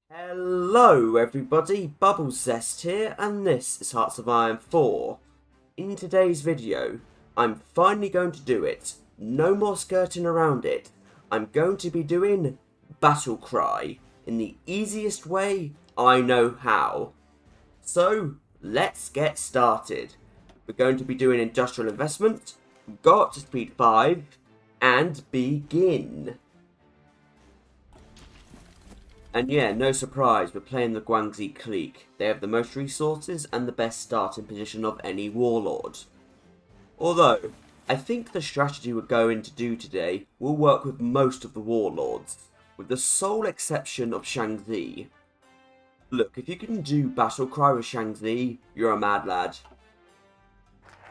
Hello everybody, Bubblezest here, and this is Hearts of Iron 4. In today's video, I'm finally going to do it. No more skirting around it. I'm going to be doing Battlecry in the easiest way I know how. So, let's get started. We're going to be doing industrial investment, go up to speed 5, and begin. And yeah, no surprise, we're playing the Guangxi Clique. They have the most resources and the best starting position of any Warlord. Although, I think the strategy we're going to do today will work with most of the Warlords, with the sole exception of Shaanxi. Look, if you can do Battlecry with Shaanxi, you're a mad lad.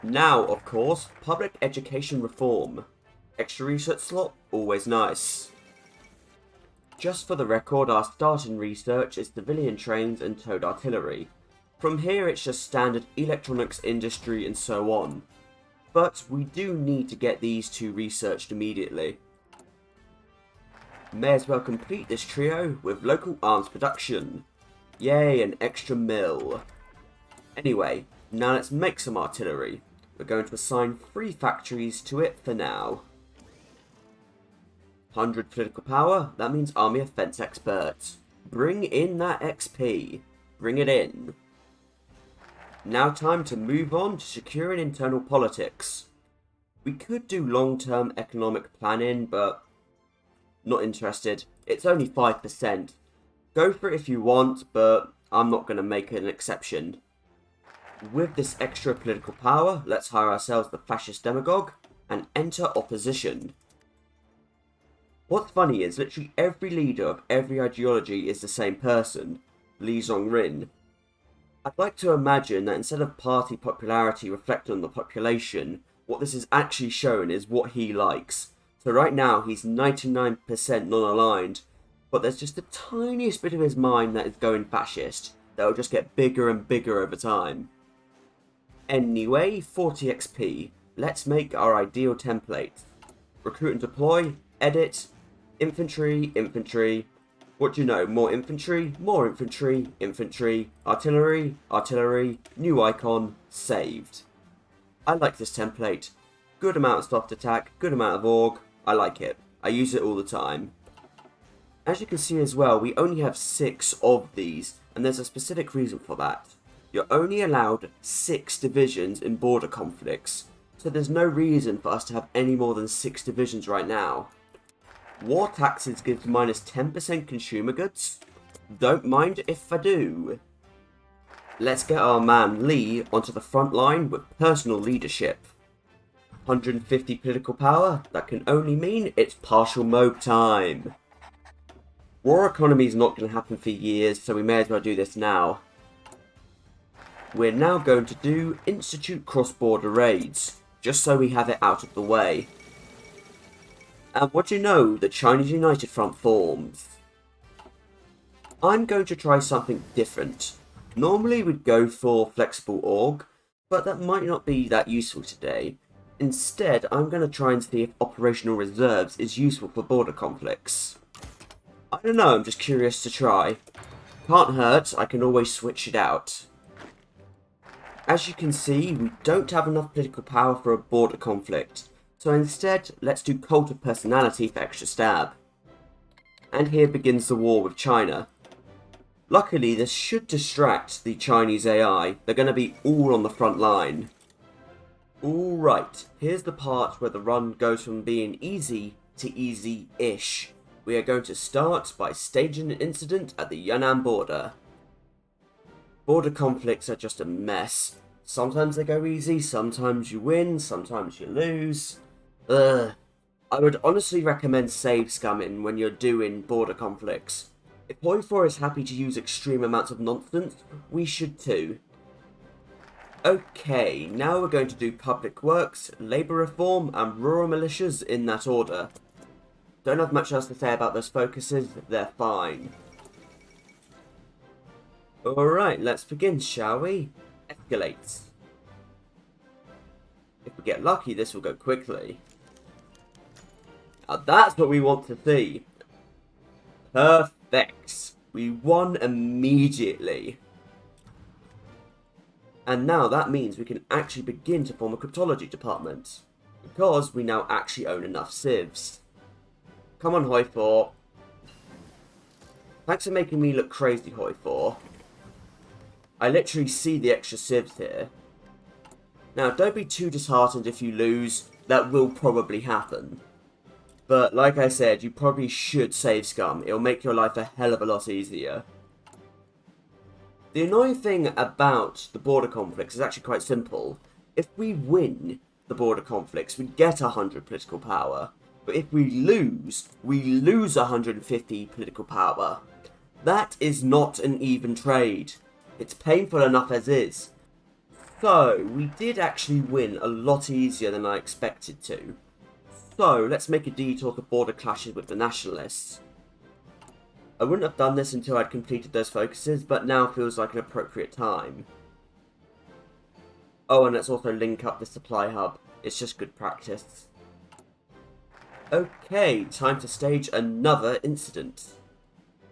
Now, of course, public education reform. Extra research slot, always nice. Just for the record, our starting research is civilian trains and towed artillery. From here it's just standard electronics industry and so on. But we do need to get these two researched immediately. May as well complete this trio with local arms production. Yay, an extra mill. Anyway, now let's make some artillery. We're going to assign 3 factories to it for now. 100 political power, that means army offense experts. Bring in that XP. Bring it in. Now time to move on to securing internal politics. We could do long-term economic planning, but not interested. It's only 5%. Go for it if you want, but I'm not going to make an exception. With this extra political power, let's hire ourselves the fascist demagogue and enter opposition. What's funny is literally every leader of every ideology is the same person, Zongren. I'd like to imagine that instead of party popularity reflecting on the population, what this is actually showing is what he likes. So right now he's 99% non-aligned, but there's just the tiniest bit of his mind that is going fascist, that will just get bigger and bigger over time. Anyway, 40 XP. Let's make our ideal template. Recruit and deploy, edit, infantry, infantry. What do you know? More infantry, infantry, artillery, new icon, saved. I like this template. Good amount of soft attack, good amount of org. I like it. I use it all the time. As you can see as well, we only have 6 of these, and there's a specific reason for that. You're only allowed 6 divisions in border conflicts, so there's no reason for us to have any more than 6 divisions right now. War taxes gives minus 10% consumer goods. Don't mind if I do. Let's get our man Lee onto the front line with personal leadership. 150 political power, that can only mean it's partial mob time. War economy is not going to happen for years, so we may as well do this now. We're now going to do institute cross-border raids, just so we have it out of the way. And what do you know, the Chinese United Front forms. I'm going to try something different. Normally we'd go for flexible org, but that might not be that useful today. Instead, I'm going to try and see if operational reserves is useful for border conflicts. I don't know, I'm just curious to try. Can't hurt, I can always switch it out. As you can see, we don't have enough political power for a border conflict. So instead, let's do cult of personality for extra stab. And here begins the war with China. Luckily, this should distract the Chinese AI. They're going to be all on the front line. Alright, here's the part where the run goes from being easy to easy-ish. We are going to start by staging an incident at the Yunnan border. Border conflicts are just a mess. Sometimes they go easy, sometimes you win, sometimes you lose. I would honestly recommend save scumming when you're doing border conflicts. If HOI4 is happy to use extreme amounts of nonsense, we should too. Okay, now we're going to do public works, labour reform, and rural militias in that order. Don't have much else to say about those focuses, they're fine. Alright, let's begin, shall we? Escalate. If we get lucky, this will go quickly. Now that's what we want to see. Perfect. We won immediately. And now that means we can actually begin to form a cryptology department. Because we now actually own enough civs. Come on, HOI4. Thanks for making me look crazy, HOI4. I literally see the extra civs here. Now, don't be too disheartened if you lose. That will probably happen. But, like I said, you probably should save scum. It'll make your life a hell of a lot easier. The annoying thing about the border conflicts is actually quite simple. If we win the border conflicts, we get 100 political power. But if we lose 150 political power. That is not an even trade. It's painful enough as is. So, we did actually win a lot easier than I expected to. So, let's make a detour to border clashes with the nationalists. I wouldn't have done this until I'd completed those focuses, but now feels like an appropriate time. Oh, and let's also link up the supply hub. It's just good practice. Okay, time to stage another incident.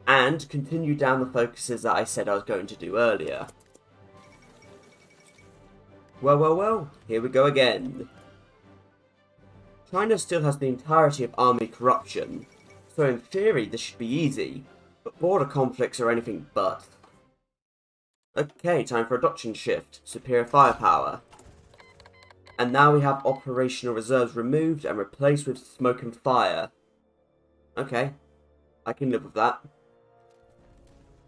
And continue down the focuses that I said I was going to do earlier. Well, here we go again. China still has the entirety of army corruption, so in theory this should be easy, but border conflicts are anything but. Okay, time for a doctrine shift, superior firepower. And now we have operational reserves removed and replaced with smoke and fire. Okay, I can live with that.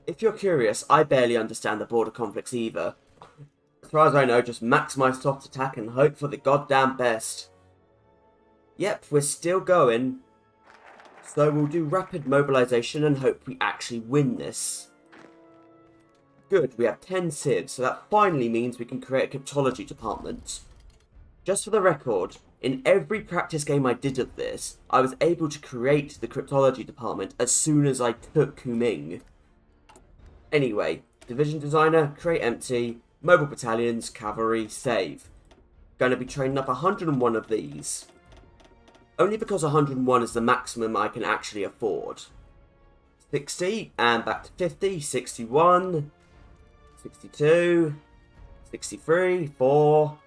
If you're curious, I barely understand the border conflicts either. As far as I know, just max my soft attack and hope for the goddamn best. Yep, we're still going. So we'll do rapid mobilization and hope we actually win this. Good, we have 10 civs, so that finally means we can create a cryptology department. Just for the record, in every practice game I did of this, I was able to create the cryptology department as soon as I took Kunming. Anyway, division designer, create empty, mobile battalions, cavalry, save. Going to be training up 101 of these. Only because 101 is the maximum I can actually afford. 60, and back to 50, 61, 62, 63, 4,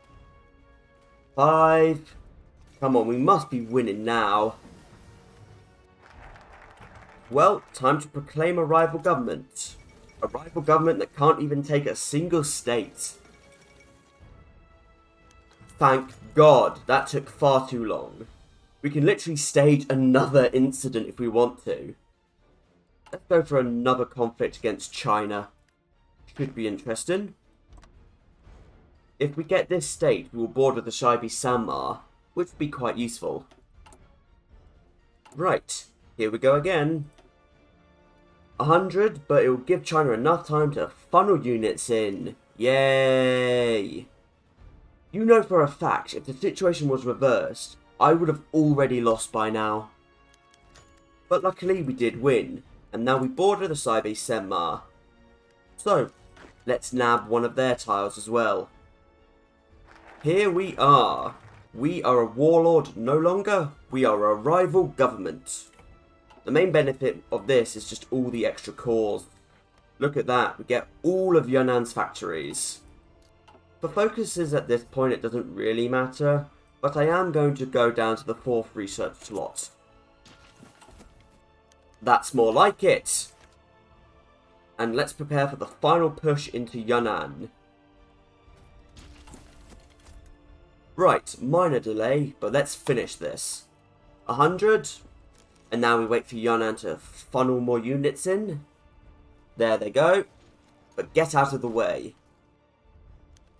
5. Come on, we must be winning now. Well, time to proclaim a rival government. A rival government that can't even take a single state. Thank God, that took far too long. We can literally stage another incident if we want to. Let's go for another conflict against China. Should be interesting. If we get this state, we will border the Shibi Sanmar, which would be quite useful. Right, here we go again. 100, but it will give China enough time to funnel units in. Yay! You know for a fact, if the situation was reversed, I would have already lost by now. But luckily we did win, and now we border the Shibi Sanmar. So, let's nab one of their tiles as well. Here we are. We are a warlord no longer, we are a rival government. The main benefit of this is just all the extra cores. Look at that, we get all of Yunnan's factories. For focuses at this point it doesn't really matter, but I am going to go down to the 4th research slot. That's more like it! And let's prepare for the final push into Yunnan. Right, minor delay, but let's finish this. 100, and now we wait for Yunnan to funnel more units in. There they go, but get out of the way.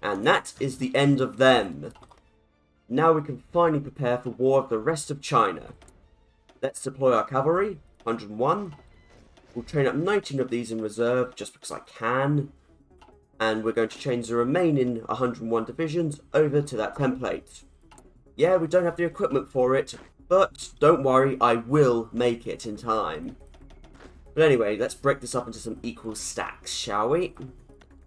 And that is the end of them. Now we can finally prepare for war of the rest of China. Let's deploy our cavalry, 101. We'll train up 19 of these in reserve, just because I can. And we're going to change the remaining 101 divisions over to that template. Yeah, we don't have the equipment for it, but don't worry, I will make it in time. But anyway, let's break this up into some equal stacks, shall we?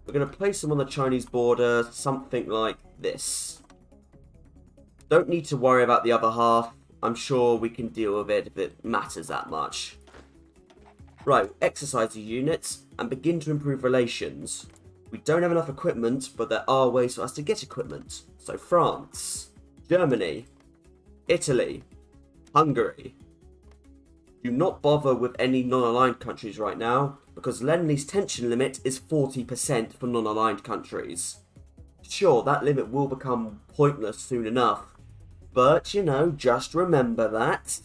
We're going to place them on the Chinese border, something like this. Don't need to worry about the other half. I'm sure we can deal with it if it matters that much. Right, exercise these units and begin to improve relations. We don't have enough equipment, but there are ways for us to get equipment. So France, Germany, Italy, Hungary. Do not bother with any non-aligned countries right now, because Lend-Lease tension limit is 40% for non-aligned countries. Sure, that limit will become pointless soon enough, but you know, just remember that.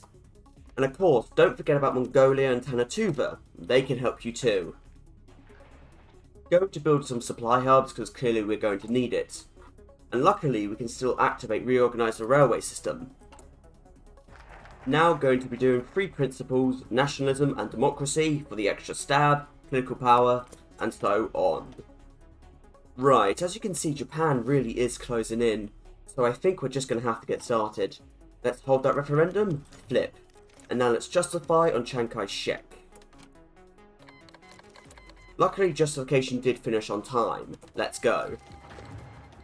And of course, don't forget about Mongolia and Tanatuva, they can help you too. Going to build some supply hubs because clearly we're going to need it. And luckily we can still reorganise the railway system. Now going to be doing 3 principles, nationalism and democracy for the extra stab, political power, and so on. Right, as you can see, Japan really is closing in, so I think we're just going to have to get started. Let's hold that referendum, flip, and now let's justify on Chiang Kai-Shek. Luckily, justification did finish on time. Let's go.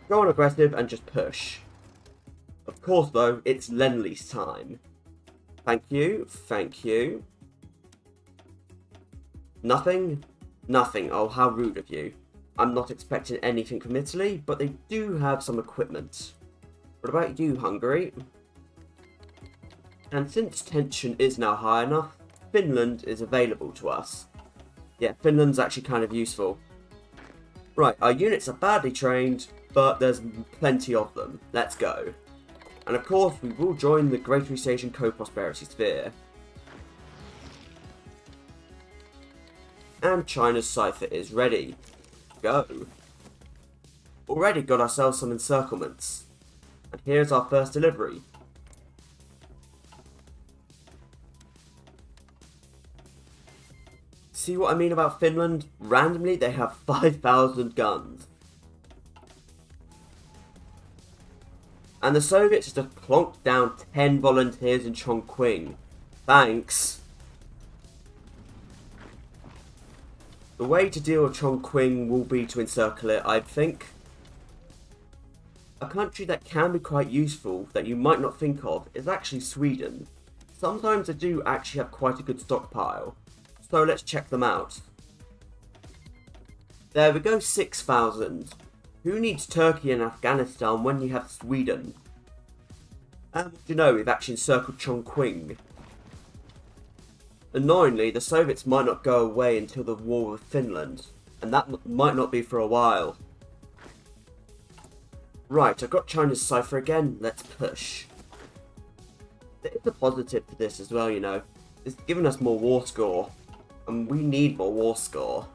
Go on aggressive and just push. Of course though, it's Lend-Lease time. Thank you, thank you. Nothing? Nothing. Oh, how rude of you. I'm not expecting anything from Italy, but they do have some equipment. What about you, Hungary? And since tension is now high enough, Finland is available to us. Yeah, Finland's actually kind of useful. Right, our units are badly trained, but there's plenty of them. Let's go. And of course, we will join the Greater East Asian Co-Prosperity Sphere. And China's cipher is ready. Go. Already got ourselves some encirclements. And here's our first delivery. See what I mean about Finland? Randomly, they have 5,000 guns. And the Soviets just plonked down 10 volunteers in Chongqing. Thanks. The way to deal with Chongqing will be to encircle it, I think. A country that can be quite useful, that you might not think of, is actually Sweden. Sometimes they do actually have quite a good stockpile. So let's check them out. There we go, 6,000. Who needs Turkey and Afghanistan when you have Sweden? And you know, we've actually encircled Chongqing. Annoyingly, the Soviets might not go away until the war with Finland, and that might not be for a while. Right, I've got China's cipher again, let's push. There is a positive to this as well, you know. It's giving us more war score, and we need more war score.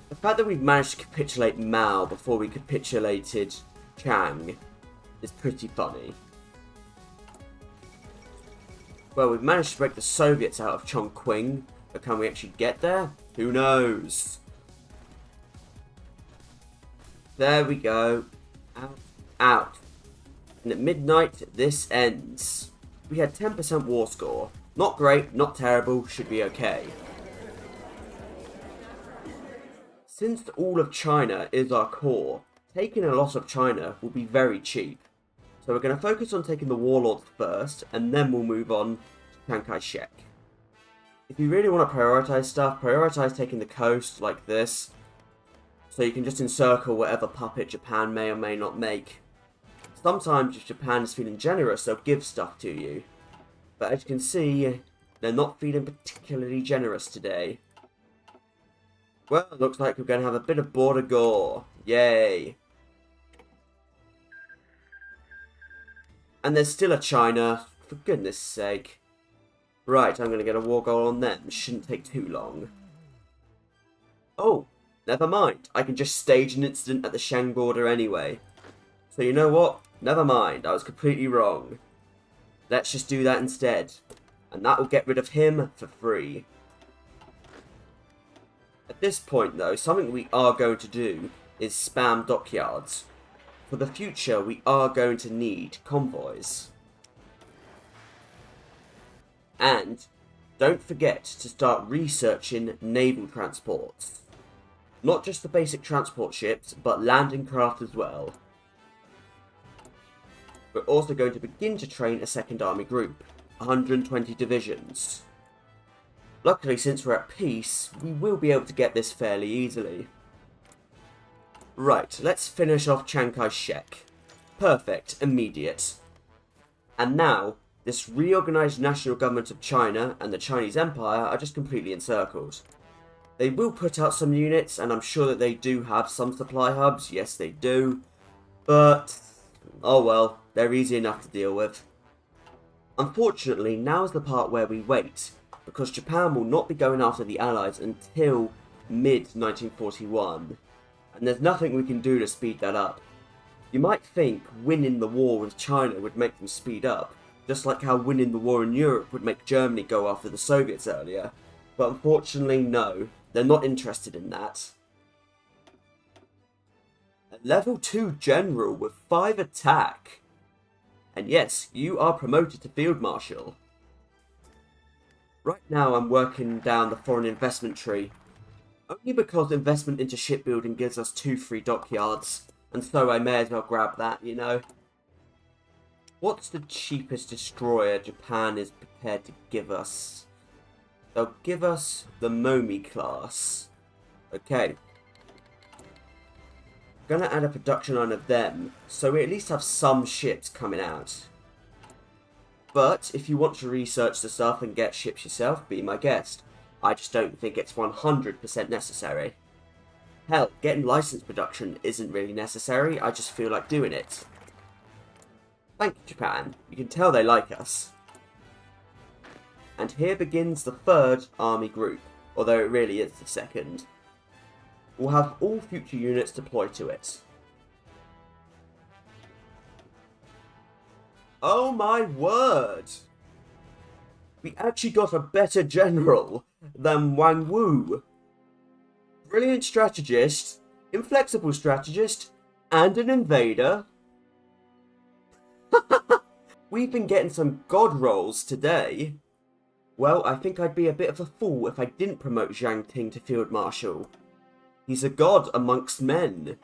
The fact that we've managed to capitulate Mao before we capitulated Chiang is pretty funny. Well, we've managed to break the Soviets out of Chongqing, but can we actually get there? Who knows? There we go. Out, out. And at midnight, this ends. We had 10% war score. Not great, not terrible, should be okay. Since all of China is our core, taking a lot of China will be very cheap. So we're going to focus on taking the Warlords first, and then we'll move on to Chiang Kai-Shek. If you really want to prioritise stuff, prioritise taking the coast like this, so you can just encircle whatever puppet Japan may or may not make. Sometimes if Japan is feeling generous, they'll give stuff to you. But as you can see, they're not feeling particularly generous today. Well, it looks like we're going to have a bit of border gore. Yay! And there's still a China, for goodness sake. Right, I'm going to get a war goal on them. Shouldn't take too long. Oh, never mind. I can just stage an incident at the Shang border anyway. So you know what? Never mind. I was completely wrong. Let's just do that instead. And that will get rid of him for free. At this point though, something we are going to do is spam dockyards. For the future, we are going to need convoys. And don't forget to start researching naval transports. Not just the basic transport ships, but landing craft as well. We're also going to begin to train a second army group, 120 divisions. Luckily, since we're at peace, we will be able to get this fairly easily. Right, let's finish off Chiang Kai-Shek. Perfect, immediate. And now, this reorganised national government of China and the Chinese Empire are just completely encircled. They will put out some units, and I'm sure that they do have some supply hubs, yes they do. But, oh well, they're easy enough to deal with. Unfortunately, now is the part where we wait, because Japan will not be going after the Allies until mid-1941, and there's nothing we can do to speed that up. You might think winning the war with China would make them speed up, just like how winning the war in Europe would make Germany go after the Soviets earlier, but unfortunately no, they're not interested in that. A level 2 general with 5 attack. And yes, you are promoted to Field Marshal. Right now I'm working down the foreign investment tree, only because investment into shipbuilding gives us 2 free dockyards, and so I may as well grab that, you know. What's the cheapest destroyer Japan is prepared to give us? They'll give us the Momi class. Okay. Gonna add a production line of them, so we at least have some ships coming out. But if you want to research the stuff and get ships yourself, be my guest. I just don't think it's 100% necessary. Hell, getting licensed production isn't really necessary, I just feel like doing it. Thank you, Japan. You can tell they like us. And here begins the 3rd army group, although it really is the 2nd. We'll have all future units deployed to it. Oh my word! We actually got a better general than Wang Wu. Brilliant strategist, inflexible strategist, and an invader. We've been getting some god rolls today. Well, I think I'd be a bit of a fool if I didn't promote Zhang Ting to Field Marshal. He's a god amongst men.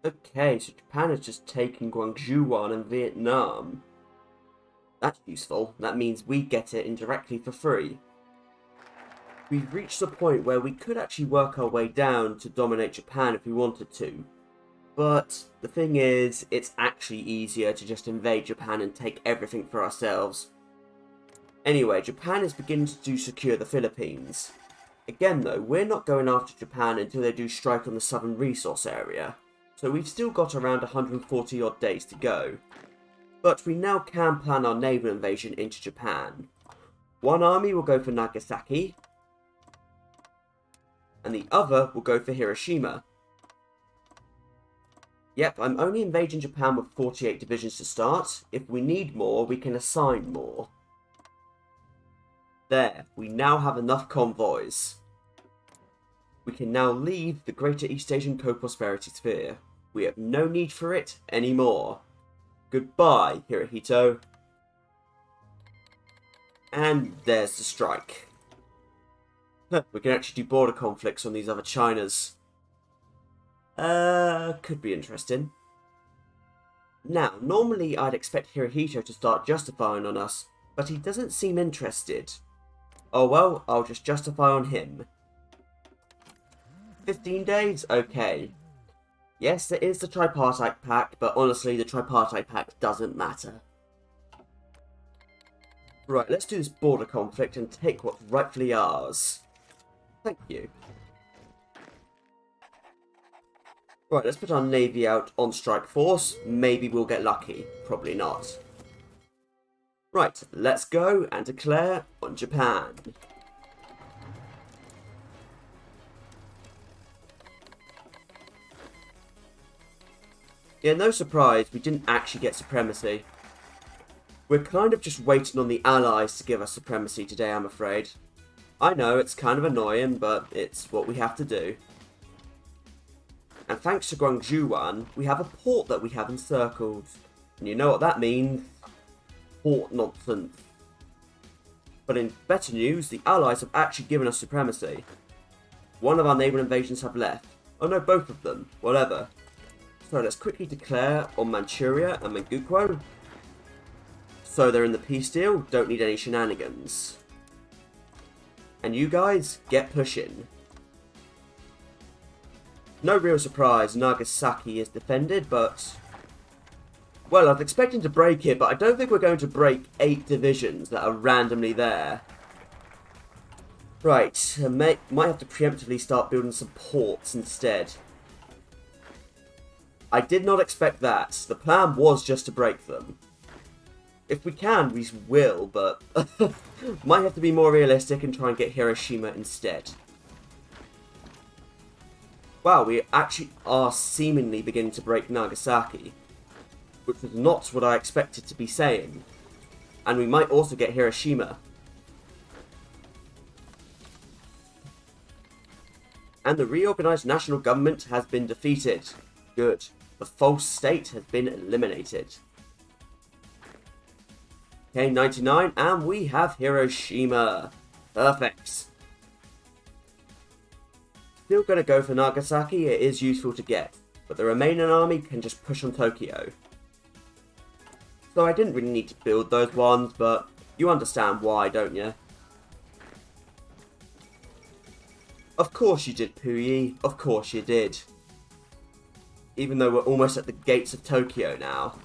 Okay, so Japan has just taken Guangxi and Vietnam. That's useful. That means we get it indirectly for free. We've reached the point where we could actually work our way down to dominate Japan if we wanted to. But the thing is, it's actually easier to just invade Japan and take everything for ourselves. Anyway, Japan is beginning to secure the Philippines. Again though, we're not going after Japan until they do strike on the southern resource area, so we've still got around 140 odd days to go. But we now can plan our naval invasion into Japan. One army will go for Nagasaki, and the other will go for Hiroshima. Yep, I'm only invading Japan with 48 divisions to start. If we need more, we can assign more. There, we now have enough convoys. We can now leave the Greater East Asian Co-Prosperity Sphere. We have no need for it anymore. Goodbye, Hirohito. And there's the strike. We can actually do border conflicts on these other Chinas. Could be interesting. Now, normally I'd expect Hirohito to start justifying on us, but he doesn't seem interested. Oh well, I'll just justify on him. 15 days? Okay. Yes, there is the Tripartite Pact, but honestly, the Tripartite Pact doesn't matter. Right, let's do this border conflict and take what's rightfully ours. Thank you. Right, let's put our navy out on strike force. Maybe we'll get lucky. Probably not. Right, let's go and declare on Japan. Yeah, no surprise, we didn't actually get supremacy. We're kind of just waiting on the Allies to give us supremacy today, I'm afraid. I know, it's kind of annoying, but it's what we have to do. And thanks to Guangxi, we have a port that we have encircled. And you know what that means? Port nonsense. But in better news, the Allies have actually given us supremacy. One of our naval invasions have left. Oh no, both of them. Whatever. So let's quickly declare on Manchuria and Manchukuo. So they're in the peace deal, don't need any shenanigans. And you guys, get pushing. No real surprise, Nagasaki is defended, but... Well, I was expecting to break it, but I don't think we're going to break 8 divisions that are randomly there. Right, might have to preemptively start building some ports instead. I did not expect that. The plan was just to break them. If we can, we will, but might have to be more realistic and try and get Hiroshima instead. Wow, we actually are seemingly beginning to break Nagasaki, which was not what I expected to be saying. And we might also get Hiroshima. And the reorganized national government has been defeated. Good. The false state has been eliminated. Okay, 99, and we have Hiroshima. Perfect. Still going to go for Nagasaki, it is useful to get, but the remaining army can just push on Tokyo. So I didn't really need to build those ones, but you understand why, don't you? Of course you did, Puyi, of course you did. Even though we're almost at the gates of Tokyo now.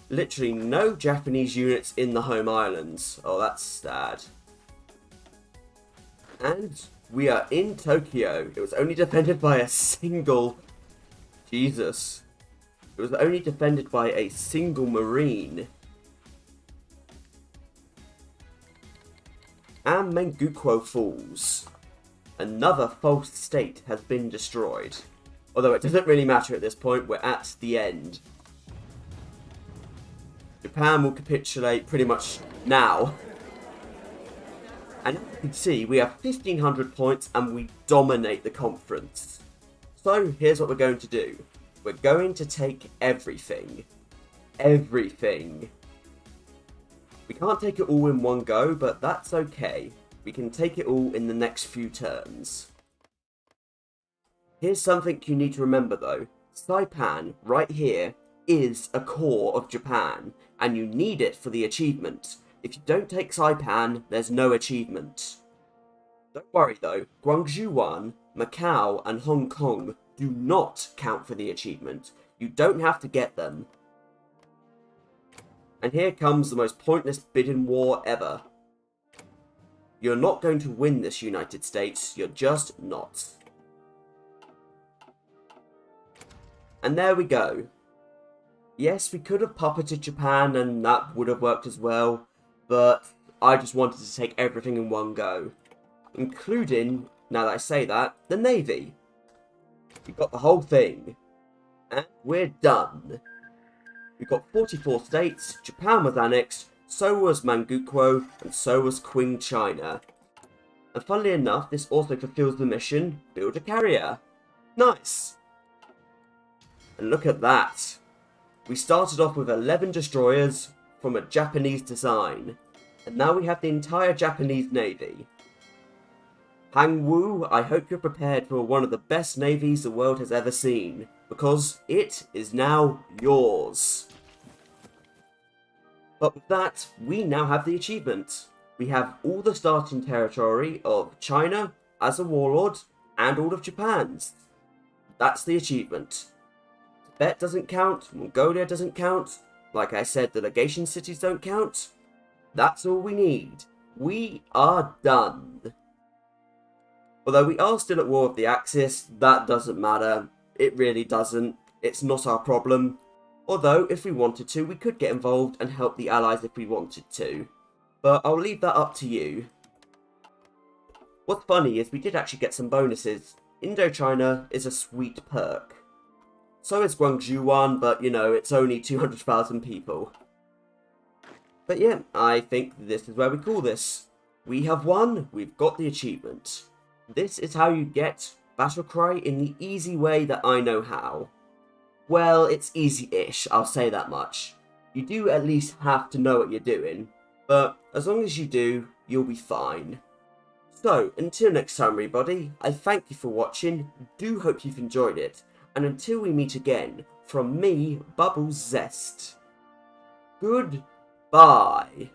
Literally no Japanese units in the home islands. Oh, that's sad. And we are in Tokyo. It was only defended by a single... Jesus. It was only defended by a single marine. And Manchukuo falls. Another false state has been destroyed. Although it doesn't really matter at this point, we're at the end. Japan will capitulate pretty much now. And as you can see, we have 1500 points and we dominate the conference. So here's what we're going to do. We're going to take everything. Everything. We can't take it all in one go, but that's okay. We can take it all in the next few turns. Here's something you need to remember though. Saipan, right here, is a core of Japan, and you need it for the achievement. If you don't take Saipan, there's no achievement. Don't worry though, Guangxi 1, Macau and Hong Kong do not count for the achievement. You don't have to get them. And here comes the most pointless bidding war ever. You're not going to win this, United States, you're just not. And there we go. Yes, we could have puppeted Japan and that would have worked as well, but I just wanted to take everything in one go. Including, now that I say that, the Navy. We got the whole thing. And we're done. We got 44 states, Japan was annexed, so was Manchukuo, and so was Qing China. And funnily enough, this also fulfills the mission, build a carrier. Nice! And look at that. We started off with 11 destroyers from a Japanese design, and now we have the entire Japanese Navy. Hangwu, I hope you're prepared for one of the best navies the world has ever seen, because it is now yours. But with that, we now have the achievement. We have all the starting territory of China as a warlord, and all of Japan's. That's the achievement. Tibet doesn't count, Mongolia doesn't count, like I said, the legation cities don't count. That's all we need. We are done. Although we are still at war with the Axis, that doesn't matter. It really doesn't. It's not our problem. Although, if we wanted to, we could get involved and help the Allies if we wanted to. But I'll leave that up to you. What's funny is we did actually get some bonuses. Indochina is a sweet perk. So is Guangxi 1, but you know, it's only 200,000 people. But yeah, I think this is where we call this. We have won, we've got the achievement. This is how you get Battlecry in the easy way that I know how. Well, it's easy-ish, I'll say that much. You do at least have to know what you're doing, but as long as you do, you'll be fine. So, until next time everybody, I thank you for watching, do hope you've enjoyed it, and until we meet again, from me, Bubble Zest. Goodbye.